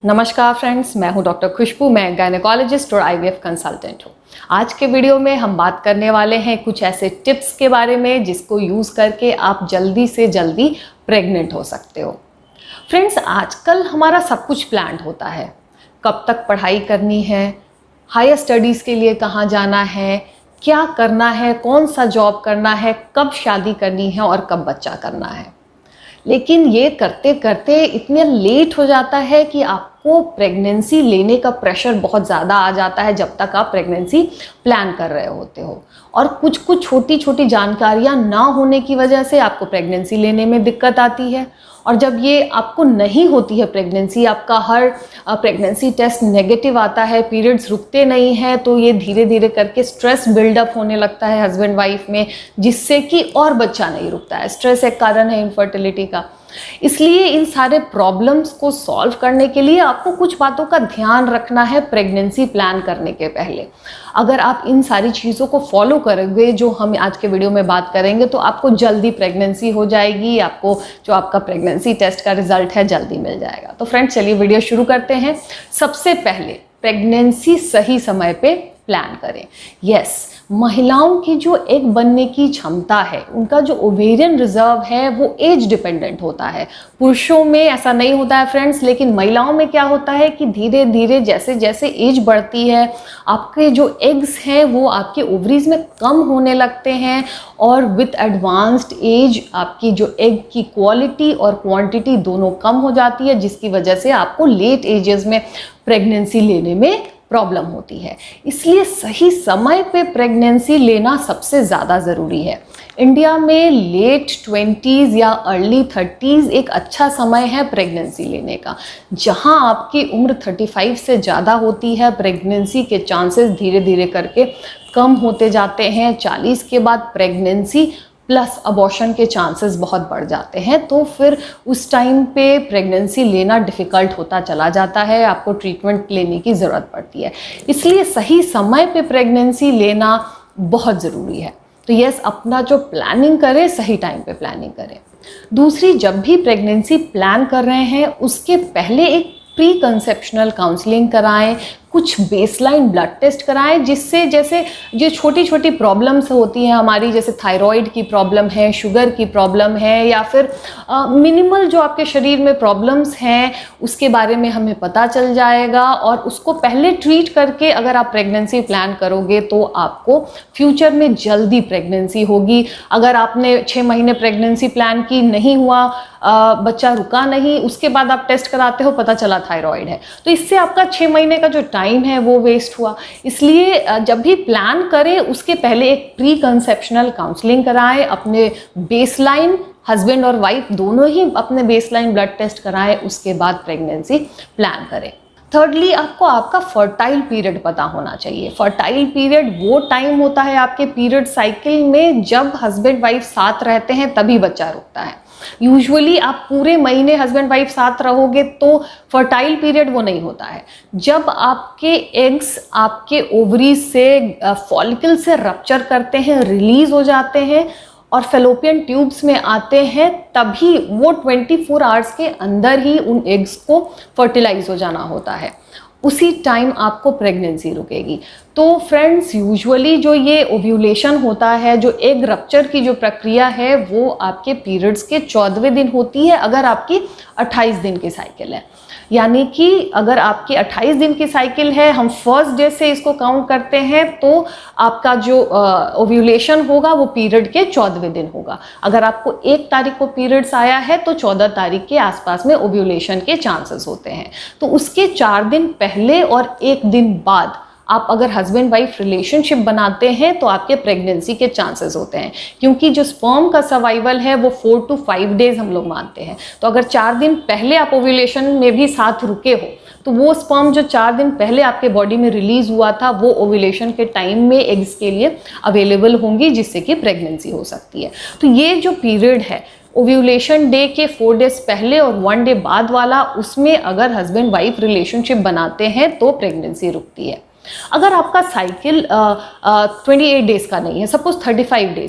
नमस्कार फ्रेंड्स, मैं हूं डॉक्टर खुशबू। मैं गायनेकोलॉजिस्ट और आईवीएफ कंसल्टेंट हूं। आज के वीडियो में हम बात करने वाले हैं कुछ ऐसे टिप्स के बारे में जिसको यूज़ करके आप जल्दी से जल्दी प्रेग्नेंट हो सकते हो। फ्रेंड्स, आजकल हमारा सब कुछ प्लान्ड होता है। कब तक पढ़ाई करनी है, हायर स्टडीज़ के लिए कहाँ जाना है, क्या करना है, कौन सा जॉब करना है, कब शादी करनी है और कब बच्चा करना है। लेकिन ये करते करते इतने लेट हो जाता है कि आपको प्रेगनेंसी लेने का प्रेशर बहुत ज़्यादा आ जाता है जब तक आप प्रेगनेंसी प्लान कर रहे होते हो। और कुछ कुछ छोटी छोटी जानकारियाँ ना होने की वजह से आपको प्रेगनेंसी लेने में दिक्कत आती है। और जब ये आपको नहीं होती है प्रेगनेंसी, आपका हर प्रेगनेंसी टेस्ट नेगेटिव आता है, पीरियड्स रुकते नहीं हैं, तो ये धीरे धीरे करके स्ट्रेस बिल्डअप होने लगता है हस्बैंड वाइफ में, जिससे कि और बच्चा नहीं रुकता है। स्ट्रेस एक कारण है इनफर्टिलिटी का। इसलिए इन सारे प्रॉब्लम्स को सॉल्व करने के लिए आपको कुछ बातों का ध्यान रखना है प्रेगनेंसी प्लान करने के पहले। अगर आप इन सारी चीज़ों को फॉलो करोगे जो हम आज के वीडियो में बात करेंगे, तो आपको जल्दी प्रेगनेंसी हो जाएगी, आपको जो आपका प्रेगनेंसी टेस्ट का रिजल्ट है जल्दी मिल जाएगा। तो फ्रेंड्स, चलिए वीडियो शुरू करते हैं। सबसे पहले प्रेगनेंसी सही समय पे प्लान करें। यस, महिलाओं की जो एग बनने की क्षमता है, उनका जो ओवेरियन रिजर्व है, वो एज डिपेंडेंट होता है। पुरुषों में ऐसा नहीं होता है फ्रेंड्स, लेकिन महिलाओं में क्या होता है कि धीरे धीरे जैसे जैसे एज बढ़ती है, आपके जो एग्स हैं वो आपके ओवरीज में कम होने लगते हैं। और विथ एडवांस्ड एज आपकी जो एग की क्वालिटी और क्वांटिटी दोनों कम हो जाती है, जिसकी वजह से आपको लेट एजेस में प्रेगनेंसी लेने में प्रॉब्लम होती है। इसलिए सही समय पे प्रेगनेंसी लेना सबसे ज़्यादा ज़रूरी है। इंडिया में लेट 20s या अर्ली 30s एक अच्छा समय है प्रेगनेंसी लेने का। जहां आपकी उम्र 35 से ज़्यादा होती है, प्रेगनेंसी के चांसेस धीरे धीरे करके कम होते जाते हैं। 40 के बाद प्रेगनेंसी प्लस अबॉर्शन के चांसेस बहुत बढ़ जाते हैं। तो फिर उस टाइम पे प्रेगनेंसी लेना डिफ़िकल्ट होता चला जाता है, आपको ट्रीटमेंट लेने की ज़रूरत पड़ती है। इसलिए सही समय पे प्रेगनेंसी लेना बहुत ज़रूरी है। तो यस, अपना जो प्लानिंग करें, सही टाइम पे प्लानिंग करें। दूसरी, जब भी प्रेगनेंसी प्लान कर रहे हैं उसके पहले एक प्री कंसेप्शनल काउंसलिंग कराएं, कुछ बेसलाइन ब्लड टेस्ट कराएं, जिससे जैसे जो छोटी छोटी प्रॉब्लम्स होती हैं हमारी, जैसे थायराइड की प्रॉब्लम है, शुगर की प्रॉब्लम है, या फिर मिनिमल जो आपके शरीर में प्रॉब्लम्स हैं, उसके बारे में हमें पता चल जाएगा। और उसको पहले ट्रीट करके अगर आप प्रेगनेंसी प्लान करोगे तो आपको फ्यूचर में जल्दी प्रेगनेंसी होगी। अगर आपने 6 महीने प्रेगनेंसी प्लान की, नहीं हुआ, बच्चा रुका नहीं, उसके बाद आप टेस्ट कराते हो, पता चला थायराइड है, तो इससे आपका 6 महीने का जो टाइम है वो वेस्ट हुआ। इसलिए जब भी प्लान करें उसके पहले एक प्री कंसेप्शनल काउंसलिंग कराएं, अपने बेसलाइन, हस्बैंड और वाइफ दोनों ही अपने बेसलाइन ब्लड टेस्ट कराएं, उसके बाद प्रेगनेंसी प्लान करें। थर्डली, आपको आपका फर्टाइल पीरियड पता होना चाहिए। फर्टाइल पीरियड वो टाइम होता है आपके पीरियड साइकिल में जब हस्बैंड वाइफ साथ रहते हैं, तभी बच्चा रुकता है। यूजुअली आप पूरे महीने हस्बैंड वाइफ साथ रहोगे तो फर्टाइल पीरियड वो नहीं होता है। जब आपके एग्स आपके ओवरीज से, फॉलिकल से रप्चर करते हैं, रिलीज हो जाते हैं और फेलोपियन ट्यूब्स में आते हैं, तभी वो 24 आवर्स के अंदर ही उन एग्स को फर्टिलाइज हो जाना होता है। उसी टाइम आपको प्रेगनेंसी रुकेगी। तो फ्रेंड्स, यूजुअली जो ये ओव्यूलेशन होता है, जो एग रप्चर की जो प्रक्रिया है, वो आपके पीरियड्स के 14वें दिन होती है, अगर आपकी 28 दिन की साइकिल है। यानी कि अगर आपकी 28 दिन की साइकिल है, हम फर्स्ट डे से इसको काउंट करते हैं, तो आपका जो ओव्यूलेशन होगा वो पीरियड के 14वें दिन होगा। अगर आपको 1 तारीख को पीरियड्स आया है तो 14 तारीख के आसपास में ओव्यूलेशन के चांसेस होते हैं। तो उसके 4 दिन पहले और 1 दिन बाद आप अगर हस्बैंड वाइफ रिलेशनशिप बनाते हैं तो आपके प्रेगनेंसी के चांसेस होते हैं, क्योंकि जो स्पर्म का सर्वाइवल है वो 4 to 5 डेज हम लोग मानते हैं। तो अगर 4 दिन पहले आप ओव्यूलेशन में भी साथ रुके हो, तो वो स्पर्म जो 4 दिन पहले आपके बॉडी में रिलीज हुआ था, वो ओव्यूलेशन के टाइम में एग्स के लिए अवेलेबल होंगी, जिससे कि प्रेगनेंसी हो सकती है। तो ये जो पीरियड है ओव्यूलेशन डे के 4 डेज पहले और 1 डे बाद वाला, उसमें अगर हस्बैंड वाइफ रिलेशनशिप बनाते हैं तो प्रेगनेंसी रुकती है। अगर आपका साइकिल 28 डेज का नहीं है, सपोज 35 डेज